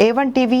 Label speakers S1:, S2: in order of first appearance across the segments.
S1: A1 TV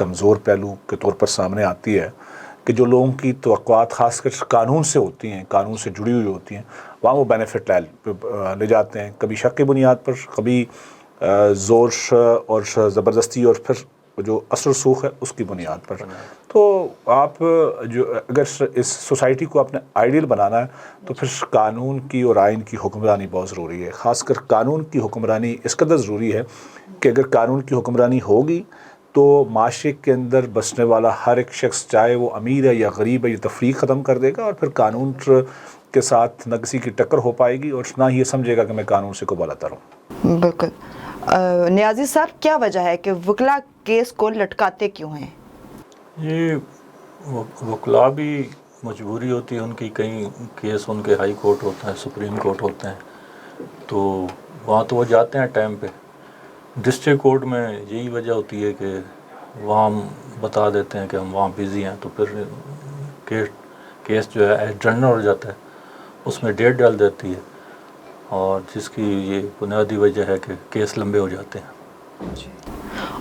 S2: کمزور پہلو کے طور پر سامنے آتی ہے کہ جو لوگوں کی توقعات خاص کر قانون سے ہوتی ہیں، قانون سے جڑی ہوئی ہوتی ہیں، وہاں وہ بینیفٹ لے جاتے ہیں، کبھی شک کی بنیاد پر، کبھی زور اور زبردستی، اور پھر جو اثر رسوخ ہے اس کی بنیاد پر۔ تو آپ جو اگر اس سوسائٹی کو اپنے آئیڈیل بنانا ہے تو پھر قانون کی اور آئین کی حکمرانی بہت ضروری ہے۔ خاص کر قانون کی حکمرانی اس قدر ضروری ہے کہ اگر قانون کی حکمرانی ہوگی تو معاشرے کے اندر بسنے والا ہر ایک شخص، چاہے وہ امیر ہے یا غریب ہے، یہ تفریق ختم کر دے گا، اور پھر قانون کے ساتھ نہ کسی کی ٹکر ہو پائے گی، اور نہ یہ سمجھے گا کہ میں قانون سے کو بالا تر ہوں۔
S1: بالکل۔ نیازی صاحب، کیا وجہ ہے کہ وکلا کیس کو لٹکاتے کیوں ہیں؟
S3: یہ وکلا بھی مجبوری ہوتی ہے ان کی، کئی کیس ان کے ہائی کورٹ ہوتا ہے، سپریم کورٹ ہوتے ہیں، تو وہاں تو وہ جاتے ہیں ٹائم پہ۔ ڈسٹرکٹ کورٹ میں یہی وجہ ہوتی ہے کہ وہاں ہم بتا دیتے ہیں کہ ہم وہاں بزی ہیں، تو پھر کیس جو ہے ایڈجرن ہو جاتا ہے، اس میں ڈیٹ ڈال دیتی ہے، اور جس کی یہ بنیادی وجہ ہے کہ کیس لمبے ہو جاتے ہیں۔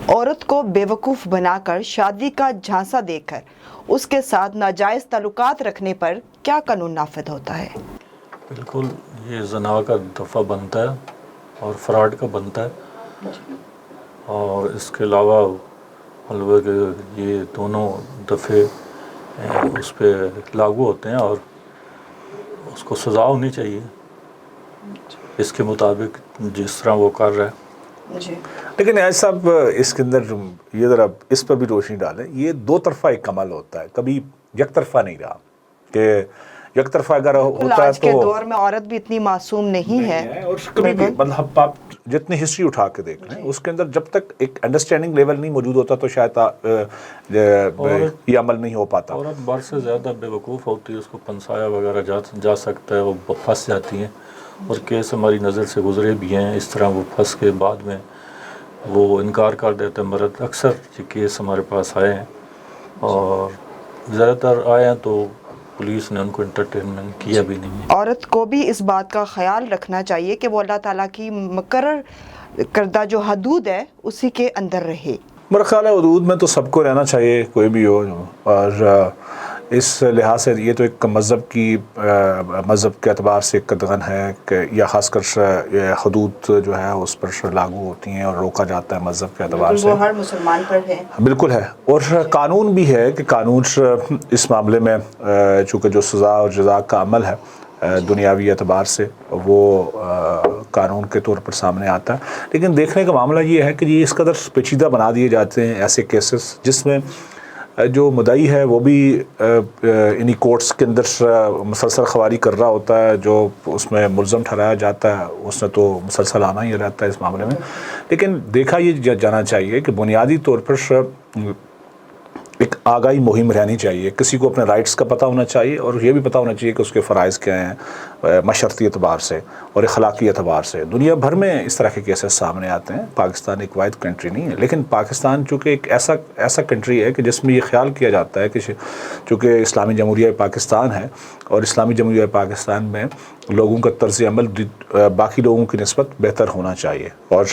S1: عورت کو بیوقوف بنا کر شادی کا جھانسا دے کر اس کے ساتھ ناجائز تعلقات رکھنے پر کیا قانون نافذ ہوتا ہے؟
S3: بالکل، یہ زنا کا دفعہ بنتا ہے اور فراڈ کا بنتا ہے، اور اس کے علاوہ مطلب کہ یہ دونوں دفعے اس پہ لاگو ہوتے ہیں، اور اس کو سزا ہونی چاہیے اس کے مطابق جس طرح وہ کر رہا ہے۔
S2: لیکن نیاز صاحب، اس کے اندر یہ ذرا اس پر بھی روشنی ڈالیں، یہ دو طرفہ ایک عمل ہوتا ہے، کبھی یک طرفہ نہیں رہا کہ یک طرفہ اگر ہوتا ہے
S1: آج کے
S2: تو
S1: دور میں عورت بھی اتنی معصوم نہیں ہے،
S2: اور کبھی بھی مطلب آپ جتنی ہسٹری اٹھا کے دیکھ لیں اس کے اندر جب تک ایک انڈرسٹینڈنگ لیول نہیں موجود ہوتا تو شاید یہ عمل نہیں ہو پاتا۔
S3: عورت بر سے زیادہ بے وقوف ہوتی ہے، اس کو پنسایا وغیرہ جا سکتا ہے، وہ پھنس جاتی ہیں، اور کیس ہماری نظر سے گزرے بھی ہیں اس طرح، وہ پھنس کے بعد میں وہ انکار کر دیتے ہیں مرد۔ اکثر یہ کیس ہمارے پاس آئے ہیں، اور زیادہ تر آئے ہیں تو پولیس نے ان کو انٹرٹینمنٹ کیا بھی نہیں ہے۔
S1: عورت کو بھی اس بات کا خیال رکھنا چاہیے کہ وہ اللہ تعالیٰ کی مقرر کردہ جو حدود ہے اسی کے اندر رہے۔
S2: میرا خیال ہے حدود میں تو سب کو رہنا چاہیے، کوئی بھی ہو، اور اس لحاظ سے یہ تو ایک مذہب کے اعتبار سے ایک قدغن ہے کہ یا خاص کر حدود جو ہے اس پر لاگو ہوتی ہیں اور روکا جاتا ہے مذہب کے اعتبار سے،
S1: وہ ہر مسلمان پر ہے۔
S2: بالکل ہے، اور قانون بھی ہے کہ قانون اس معاملے میں چونکہ جو سزا اور جزا کا عمل ہے دنیاوی اعتبار سے وہ قانون کے طور پر سامنے آتا ہے، لیکن دیکھنے کا معاملہ یہ ہے کہ یہ اس قدر پیچیدہ بنا دیے جاتے ہیں ایسے کیسز جس میں جو مدعی ہے وہ بھی انہی کورٹس کے اندر مسلسل خواری کر رہا ہوتا ہے، جو اس میں ملزم ٹھہرایا جاتا ہے اس نے تو مسلسل آنا ہی رہتا ہے اس معاملے میں۔ لیکن دیکھا یہ جانا چاہیے کہ بنیادی طور پر ایک آگاہی مہم رہنی چاہیے، کسی کو اپنے رائٹس کا پتہ ہونا چاہیے، اور یہ بھی پتہ ہونا چاہیے کہ اس کے فرائض کیا ہیں معاشرتی اعتبار سے اور اخلاقی اعتبار سے۔ دنیا بھر میں اس طرح کے کیسز سامنے آتے ہیں، پاکستان ایک واحد کنٹری نہیں ہے، لیکن پاکستان چونکہ ایک ایسا کنٹری ہے کہ جس میں یہ خیال کیا جاتا ہے کہ چونکہ اسلامی جمہوریہ پاکستان ہے، اور اسلامی جمہوریہ پاکستان میں لوگوں کا طرز عمل باقی لوگوں کی نسبت بہتر ہونا چاہیے، اور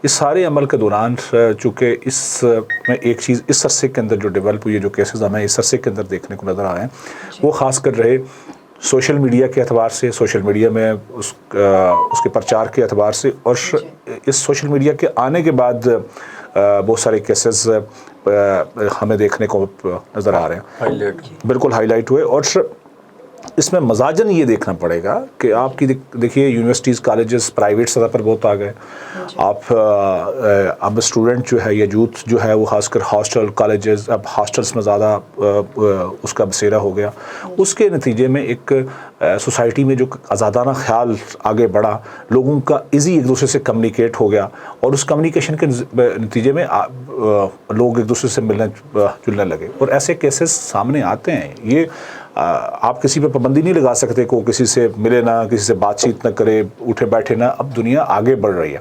S2: اس سارے عمل کے دوران چونکہ اس میں ایک چیز اس عرصے کے اندر جو ڈیولپ ہوئی ہے، جو کیسز ہمیں اس عرصے کے اندر دیکھنے کو نظر آئے ہیں، وہ خاص کر رہے سوشل میڈیا کے اعتبار سے، سوشل میڈیا میں اس کے پرچار کے اعتبار سے، اور اس سوشل میڈیا کے آنے کے بعد بہت سارے کیسز ہمیں دیکھنے کو نظر آ رہے ہیں، بالکل ہائی لائٹ ہوئے۔ اور اس میں مزاجن یہ دیکھنا پڑے گا کہ آپ کی دیکھیے یونیورسٹیز، کالجز پرائیویٹ سطح پر بہت آ گئے، آپ اب اسٹوڈنٹ جو ہے یا یوتھ جو ہے وہ خاص کر ہاسٹل کالجز، اب ہاسٹلس میں زیادہ اس کا بسیرا ہو گیا، اس کے نتیجے میں ایک سوسائٹی میں جو آزادانہ خیال آگے بڑھا، لوگوں کا ایزی ایک دوسرے سے کمیونیکیٹ ہو گیا، اور اس کمیونیکیشن کے نتیجے میں لوگ ایک دوسرے سے ملنے جلنے لگے، اور ایسے کیسز سامنے آتے ہیں۔ یہ آپ کسی پہ پابندی نہیں لگا سکتے کہ وہ کسی سے ملے نہ، کسی سے بات چیت نہ کرے، اٹھے بیٹھے نہ، اب دنیا آگے بڑھ رہی ہے،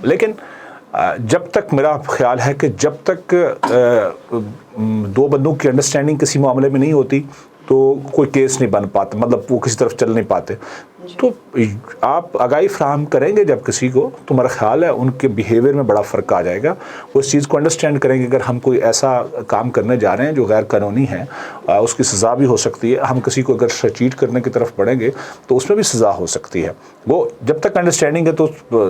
S2: لیکن جب تک میرا خیال ہے کہ جب تک دو بندوں کی انڈرسٹینڈنگ کسی معاملے میں نہیں ہوتی تو کوئی کیس نہیں بن پاتا، مطلب وہ کسی طرف چل نہیں پاتے۔ تو آپ آگاہی فراہم کریں گے جب کسی کو، تو میرا خیال ہے ان کے بیہیویئر میں بڑا فرق آ جائے گا. وہ اس چیز کو انڈرسٹینڈ کریں گے اگر ہم کوئی ایسا کام کرنے جا رہے ہیں جو غیر قانونی ہے، اس کی سزا بھی ہو سکتی ہے. ہم کسی کو اگر چیٹ کرنے کی طرف بڑھیں گے تو اس میں بھی سزا ہو سکتی ہے. وہ جب تک انڈرسٹینڈنگ ہے تو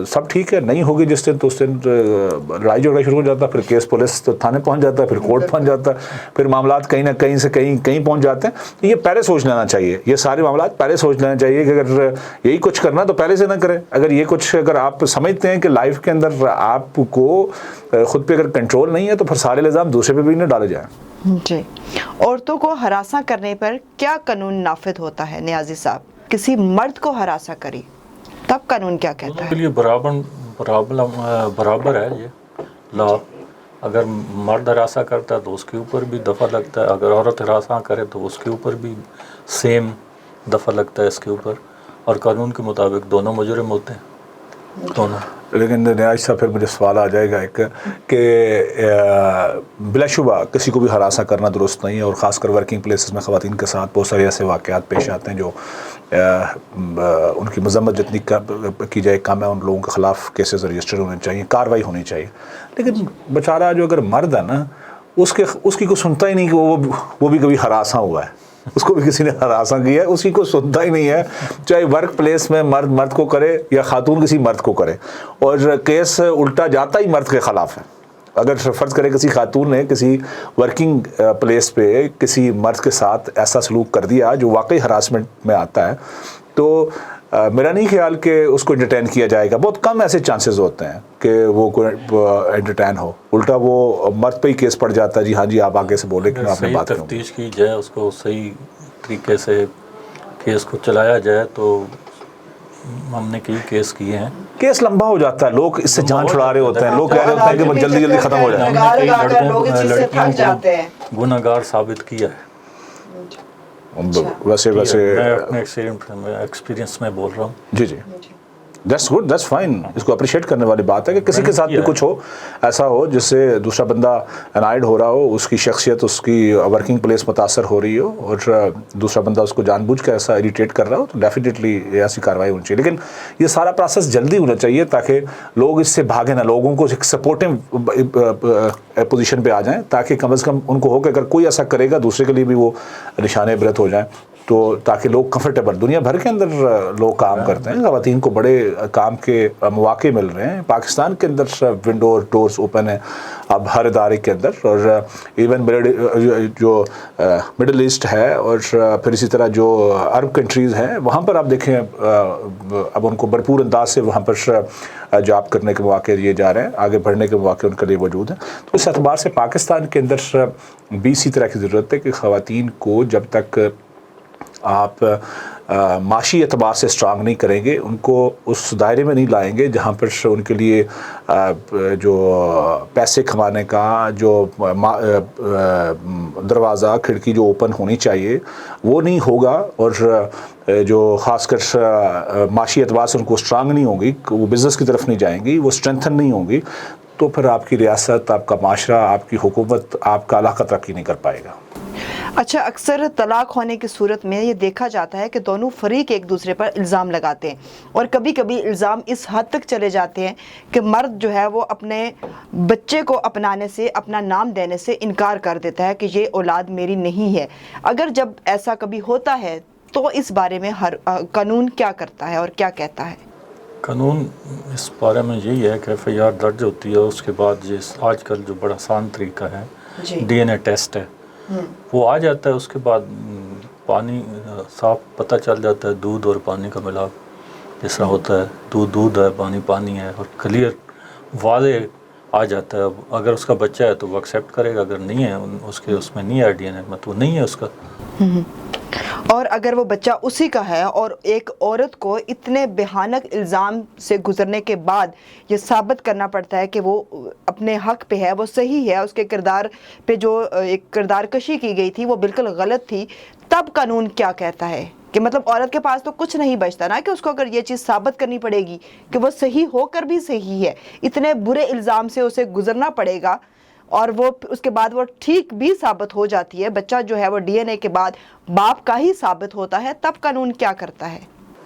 S2: سب ٹھیک ہے، نہیں ہوگی جس دن تو اس دن لڑائی جھگڑا شروع ہو جاتا ہے، پھر کیس پولیس تو تھانے پہنچ جاتا ہے، پھر کورٹ پہنچ جاتا ہے، پھر معاملات کہیں نہ کہیں سے کہیں پہنچ جاتے ہیں. یہ پہلے سوچ لینا چاہیے، یہ سارے معاملات پہلے سوچ لینا چاہیے کہ اگر یہی کچھ کرنا تو پہلے سے نہ کریں. اگر آپ سمجھتے ہیں کہ لائف کے اندر آپ کو خود پہ اگر کنٹرول نہیں ہے تو پھر سارے الزام دوسرے پہ بھی نہ ڈالے جائیں.
S1: جی، عورتوں کو ہراساں کرنے پر کیا قانون نافذ ہوتا ہے نیازی صاحب؟ کسی مرد کو ہراساں کری تب قانون کیا کہتا
S3: ان کے
S1: ہے؟
S3: لیے برابر ہے یہ لا. اگر مرد ہراساں کرتا ہے تو اس کے اوپر بھی دفعہ لگتا ہے، اگر عورت ہراساں کرے تو اس کے اوپر بھی سیم دفعہ لگتا ہے اس کے اوپر. اور قانون کے مطابق دونوں مجرم ہوتے ہیں، دونوں.
S2: لیکن نیاز صاحب پھر مجھے سوال آ جائے گا ایک کہ بلا شبہ کسی کو بھی ہراساں کرنا درست نہیں ہے، اور خاص کر ورکنگ پلیسز میں خواتین کے ساتھ بہت سارے ایسے واقعات پیش آتے ہیں جو ان کی مذمت جتنی کی جائے کم ہے. ان لوگوں کے خلاف کیسز رجسٹر ہونے چاہیے، کارروائی ہونی چاہیے. لیکن بیچارہ جو اگر مرد ہے نا، اس کی کوئی سنتا ہی نہیں کہ وہ بھی کبھی ہراساں ہوا ہے، اس کو بھی کسی نے ہراساں کیا ہے، اسی کو سنتا ہی نہیں ہے. چاہے ورک پلیس میں مرد کو کرے یا خاتون کسی مرد کو کرے، اور کیس الٹا جاتا ہی مرد کے خلاف ہے. اگر فرض کرے کسی خاتون نے کسی ورکنگ پلیس پہ کسی مرد کے ساتھ ایسا سلوک کر دیا جو واقعی ہراسمنٹ میں آتا ہے، تو میرا نہیں خیال کہ اس کو انٹرٹین کیا جائے گا. بہت کم ایسے چانسز ہوتے ہیں کہ وہ انٹرٹین ہو. الٹا وہ مرد پہ ہی کیس پڑ جاتا ہے. جی ہاں جی، آپ آگے سے بولے کہ آپ نے
S3: صحیح
S2: بات کروں.
S3: تفتیش کی جائے، اس کو صحیح طریقے سے کیس کو چلایا جائے تو ہم نے کئی کیس کیے ہیں.
S2: کیس لمبا ہو جاتا ہے، لوگ اس سے جان چھڑا رہے ہوتے ہیں، لوگ کہہ رہے ہوتے ہیں کہ جلدی جلدی ختم ہو جائے.
S3: لڑکیوں کو گناہ گار ثابت کیا ہے.
S2: ویسے
S3: میں اپنے ایکسپیرینس میں بول رہا ہوں.
S2: جی جی، دیٹس گڈ، دیٹس فائن. اس کو اپریشیٹ کرنے والی بات ہے کہ کسی کے ساتھ بھی کچھ ہو، ایسا ہو جس سے دوسرا بندہ انائڈ ہو رہا ہو، اس کی شخصیت، اس کی ورکنگ پلیس متاثر ہو رہی ہو، اور دوسرا بندہ اس کو جان بوجھ کے ایسا اریٹیٹ کر رہا ہو، تو ڈیفینیٹلی ایسی کارروائی ہونی چاہیے. لیکن یہ سارا پروسیس جلدی ہونا چاہیے تاکہ لوگ اس سے بھاگیں نہ، لوگوں کو ایک سپورٹنگ پوزیشن پہ آ جائیں، تاکہ کم از کم ان کو ہو کہ اگر کوئی ایسا کرے گا دوسرے کے لیے بھی وہ نشان عبرت ہو جائیں. تو تاکہ لوگ کمفرٹیبل، دنیا بھر کے اندر لوگ کام کرتے ہیں، خواتین کو بڑے کام کے مواقع مل رہے ہیں. پاکستان کے اندر ونڈو ڈورز اوپن ہیں اب ہر ادارے کے اندر، اور ایون جو مڈل ایسٹ ہے، اور پھر اسی طرح جو عرب کنٹریز ہیں، وہاں پر آپ دیکھیں اب ان کو بھرپور انداز سے وہاں پر جاب کرنے کے مواقع دیے جا رہے ہیں، آگے بڑھنے کے مواقع ان کے لیے موجود ہیں. تو اس اعتبار سے پاکستان کے اندر بھی اسی طرح کی ضرورت ہے کہ خواتین کو جب تک آپ معاشی اعتبار سے اسٹرانگ نہیں کریں گے، ان کو اس دائرے میں نہیں لائیں گے جہاں پر ان کے لیے جو پیسے کمانے کا جو دروازہ کھڑکی جو اوپن ہونی چاہیے وہ نہیں ہوگا، اور جو خاص کر معاشی اعتبار سے ان کو اسٹرانگ نہیں ہوگی، وہ بزنس کی طرف نہیں جائیں گی، وہ اسٹرینتھن نہیں ہوگی، تو پھر آپ کی ریاست، آپ کا معاشرہ، آپ کی حکومت، آپ کا علاقہ ترقی نہیں کر پائے گا.
S1: اچھا، اکثر طلاق ہونے کی صورت میں یہ دیکھا جاتا ہے کہ دونوں فریق ایک دوسرے پر الزام لگاتے ہیں، اور کبھی کبھی الزام اس حد تک چلے جاتے ہیں کہ مرد جو ہے وہ اپنے بچے کو اپنانے سے، اپنا نام دینے سے انکار کر دیتا ہے کہ یہ اولاد میری نہیں ہے. اگر جب ایسا کبھی ہوتا ہے تو اس بارے میں قانون کیا کرتا ہے اور کیا کہتا ہے؟
S3: قانون اس بارے میں یہی ہے کہ ایف آئی آر درج ہوتی ہے، اس کے بعد یہ آج کل جو بڑا آسان طریقہ ہے ڈی این اے ٹیسٹ ہے، وہ آ جاتا ہے. اس کے بعد پانی صاف پتہ چل جاتا ہے، دودھ اور پانی کا ملاپ جس طرح ہوتا ہے، دودھ ہے، پانی پانی ہے، اور کلیئر واضح آ جاتا ہے. اب اگر اس کا بچہ ہے تو وہ ایکسیپٹ کرے گا، اگر نہیں ہے، اس میں نہیں ہے ڈی این اے میں، تو نہیں ہے اس کا.
S1: اور اگر وہ بچہ اسی کا ہے اور ایک عورت کو اتنے بھیانک الزام سے گزرنے کے بعد یہ ثابت کرنا پڑتا ہے کہ وہ اپنے حق پہ ہے، وہ صحیح ہے، اس کے کردار پہ جو ایک کردار کشی کی گئی تھی وہ بالکل غلط تھی، تب قانون کیا کہتا ہے؟ کہ مطلب عورت کے پاس تو کچھ نہیں بچتا نا، کہ اس کو اگر یہ چیز ثابت کرنی پڑے گی کہ وہ صحیح ہو کر بھی صحیح ہے، اتنے برے الزام سے اسے گزرنا پڑے گا، اور وہ اس کے بعد وہ ٹھیک بھی ثابت ہو جاتی ہے، بچہ جو ہے وہ ڈی این اے کے بعد باپ کا ہی ثابت ہوتا ہے، تب قانون کیا کرتا ہے؟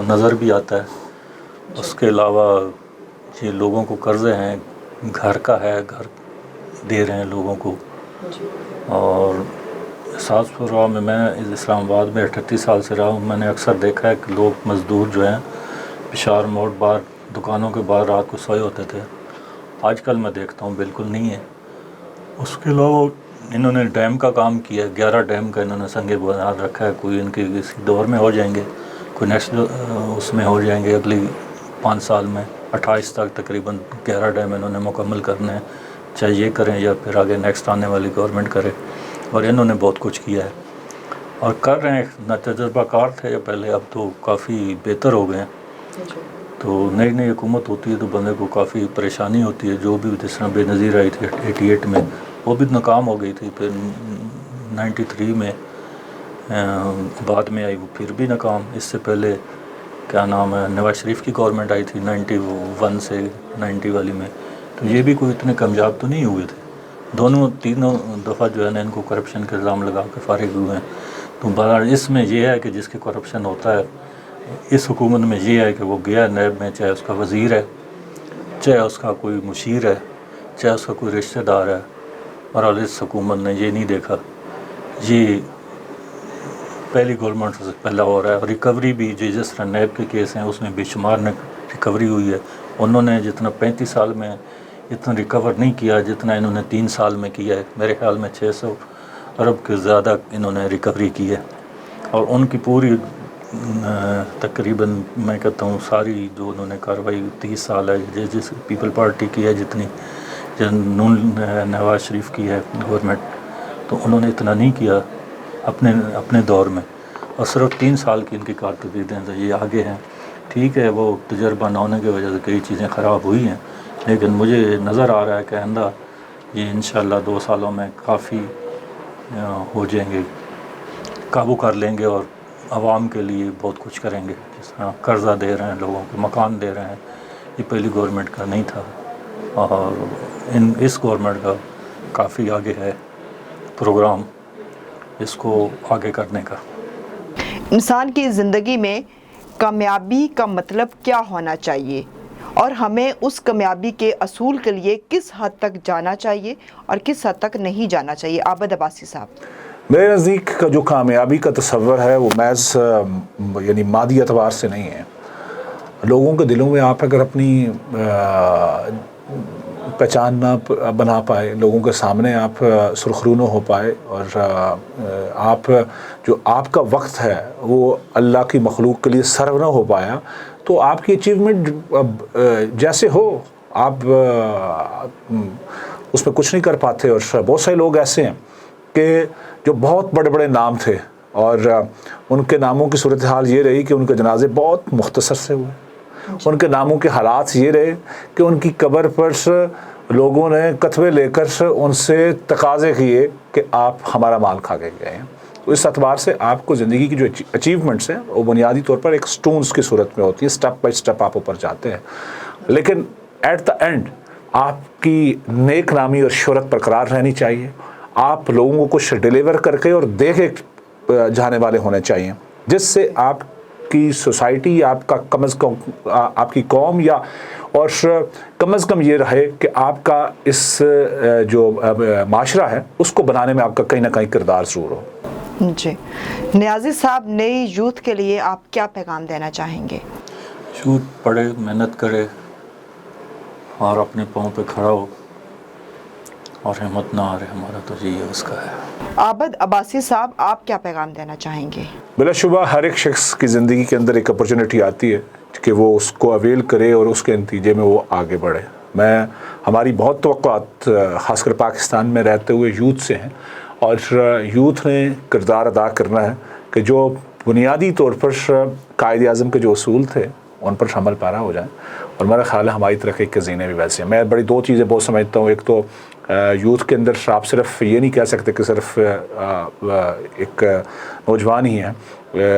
S3: کو نظر بھی آتا ہے. اس کے علاوہ یہ لوگوں کو قرضے ہیں, گھر کا ہے, گھر دے رہے ہیں لوگوں کو. اور احساس پورا میں اسلام آباد میں 38 سال سے رہا ہوں. میں نے اکثر دیکھا ہے کہ لوگ مزدور جو ہیں پشاور موڑ باہر دکانوں کے باہر رات کو سوئے ہوتے تھے. آج کل میں دیکھتا ہوں بالکل نہیں ہے. اس کے علاوہ انہوں نے ڈیم کا کام کیا ہے, 11 ڈیم کا انہوں نے سنگ بنیاد رکھا ہے. کوئی ان کے کسی دور میں ہو جائیں گے, کوئی نیکسٹ اس میں ہو جائیں گے اگلی 5 سال میں. 28 تک تقریباً 11 ڈیم انہوں نے مکمل کرنے ہیں, چاہے یہ کریں یا پھر آگے نیکسٹ آنے والی گورنمنٹ کرے. اور انہوں نے بہت کچھ کیا ہے اور کر رہے ہیں. نہ تجربہ کار تھے پہلے, اب تو کافی بہتر ہو گئے ہیں. تو نئی نئی حکومت ہوتی ہے تو بندے کو کافی پریشانی ہوتی ہے. جو بھی جس طرح بے نظیر آئی تھی 88 میں, وہ بھی ناکام ہو گئی تھی. پھر 93 میں بعد میں آئی, وہ پھر بھی ناکام. اس سے پہلے کیا نام ہے, نواز شریف کی گورنمنٹ آئی تھی 91 سے 90 والی میں, تو یہ بھی کوئی اتنے کامیاب تو نہیں ہوئے تھے. تینوں دفعہ جو ہے نا ان کو کرپشن کے الزام لگا کے فارغ ہوئے ہیں. تو بہرحال اس میں یہ ہے کہ جس کے کرپشن ہوتا ہے, اس حکومت میں یہ ہے کہ وہ گیا نیب میں, چاہے اس کا وزیر ہے, چاہے اس کا کوئی مشیر ہے, چاہے اس کا کوئی رشتہ دار ہے. بہرحال اس حکومت نے یہ نہیں دیکھا. یہ پہلی گورنمنٹ سے پہلا ہو رہا ہے. ریکوری بھی جس طرح نیب کے کیس ہیں اس میں بے شمار ریکوری ہوئی ہے. انہوں نے جتنا 35 سال میں اتنا ریکور نہیں کیا جتنا انہوں نے 3 سال میں کیا ہے. میرے خیال میں 600 ارب کے زیادہ انہوں نے ریکوری کی ہے. اور ان کی پوری تقریباً میں کہتا ہوں ساری جو انہوں نے کارروائی 30 سال ہے جس پیپل پارٹی کی ہے, جتنی نواز شریف کی ہے گورنمنٹ, تو انہوں نے اتنا نہیں کیا اپنے دور میں. اور صرف 3 سال کی ان کی کارکردگی ہیں. یہ آگے ہیں, ٹھیک ہے, وہ تجربہ نہ ہونے کی وجہ سے کئی چیزیں خراب ہوئی ہیں, لیکن مجھے نظر آ رہا ہے کہ آئندہ یہ انشاءاللہ 2 سالوں میں کافی ہو جائیں گے, قابو کر لیں گے اور عوام کے لیے بہت کچھ کریں گے. جس طرح قرضہ دے رہے ہیں لوگوں کو, مکان دے رہے ہیں, یہ پہلی گورنمنٹ کا نہیں تھا. اور اس گورنمنٹ کا کافی آگے ہے پروگرام اس کو آگے کرنے کا.
S1: انسان کی زندگی میں کامیابی کا مطلب کیا ہونا چاہیے اور ہمیں اس کامیابی کے اصول کے لیے کس حد تک جانا چاہیے اور کس حد تک نہیں جانا چاہیے؟ عابد عباسی صاحب.
S2: میرے نزدیک کا جو کامیابی کا تصور ہے وہ محض یعنی مادی اعتبار سے نہیں ہے. لوگوں کے دلوں میں آپ اگر اپنی پہچان نہ بنا پائے, لوگوں کے سامنے آپ سرخرو نہ ہو پائے, اور آپ جو آپ کا وقت ہے وہ اللہ کی مخلوق کے لیے سرو نہ ہو پایا, تو آپ کی اچیومنٹ جیسے ہو آپ اس میں کچھ نہیں کر پاتے. اور بہت سارے لوگ ایسے ہیں کہ جو بہت بڑے بڑے نام تھے اور ان کے ناموں کی صورتحال یہ رہی کہ ان کے جنازے بہت مختصر سے ہوئے. ان کے ناموں کے حالات یہ رہے کہ ان کی قبر پر لوگوں نے کتبے لے کر ان سے تقاضے کیے کہ آپ ہمارا مال کھا کے گئے ہیں. تو اس اعتبار سے آپ کو زندگی کی جو اچیومنٹس ہیں وہ بنیادی طور پر ایک سٹونز کی صورت میں ہوتی ہے, سٹیپ بائی سٹیپ آپ اوپر جاتے ہیں, لیکن ایٹ دا اینڈ آپ کی نیک نامی اور شہرت برقرار رہنی چاہیے. آپ لوگوں کو کچھ ڈیلیور کر کے اور دے کے جانے والے ہونے چاہیے, جس سے آپ کی سوسائٹی, آپ کا کم از کم آپ کی قوم یا اور کم از کم یہ رہے کہ آپ کا اس جو معاشرہ ہے اس کو بنانے میں آپ کا کہیں نہ کہیں کردار ضرور ہو.
S1: جی نیازی صاحب, نئی یوتھ کے لیے آپ کیا پیغام دینا چاہیں گے؟
S3: یوتھ پڑھے, محنت کرے اور اپنے پاؤں پہ کھڑا ہو اور ہمت نہ ہارے. ہمارا تو یہی اس کا ہے.
S1: عابد عباسی صاحب, آپ کیا پیغام دینا چاہیں گے؟
S2: بلا شبہ ہر ایک شخص کی زندگی کے اندر ایک اپرچونٹی آتی ہے کہ وہ اس کو اویل کرے اور اس کے نتیجے میں وہ آگے بڑھے. ہماری بہت توقعات خاص کر پاکستان میں رہتے ہوئے یوتھ سے ہیں, اور یوتھ نے کردار ادا کرنا ہے کہ جو بنیادی طور پر قائد اعظم کے جو اصول تھے ان پر عمل پیرا ہو جائیں. اور میرا خیال ہے ہماری ترقی کے زینے بھی ویسے ہیں. میں بڑی 2 چیزیں بہت سمجھتا ہوں. ایک تو یوتھ کے اندر آپ صرف یہ نہیں کہہ سکتے کہ صرف ایک نوجوان ہی ہے,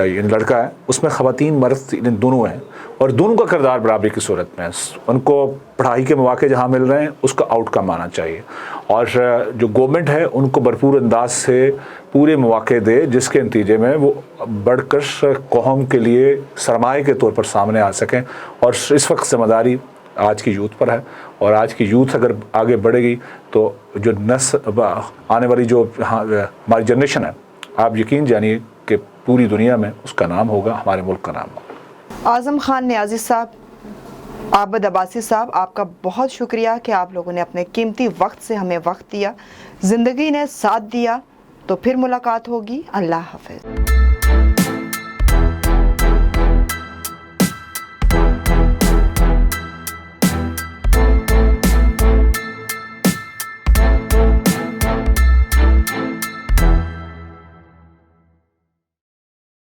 S2: یعنی لڑکا ہے, اس میں خواتین مرد دونوں ہیں, اور دونوں کا کردار برابری کی صورت میں ہے. ان کو پڑھائی کے مواقع جہاں مل رہے ہیں اس کا آؤٹ کم آنا چاہیے, اور جو گورنمنٹ ہے ان کو بھرپور انداز سے پورے مواقع دے جس کے نتیجے میں وہ بڑھ کر قوم کے لیے سرمایہ کے طور پر سامنے آ سکیں. اور اس وقت ذمہ داری آج کی یوتھ پر ہے, اور آج کی یوتھ اگر آگے بڑھے گی تو جو آنے والی جو ہماری جنریشن ہے, آپ یقین جانیے کہ پوری دنیا میں اس کا نام ہوگا, ہمارے ملک کا نام ہوگا.
S1: اعظم خان نیازی صاحب, عابد عباسی صاحب, آپ کا بہت شکریہ کہ آپ لوگوں نے اپنے قیمتی وقت سے ہمیں وقت دیا, زندگی نے ساتھ دیا. تو پھر ملاقات ہوگی. اللہ حافظ.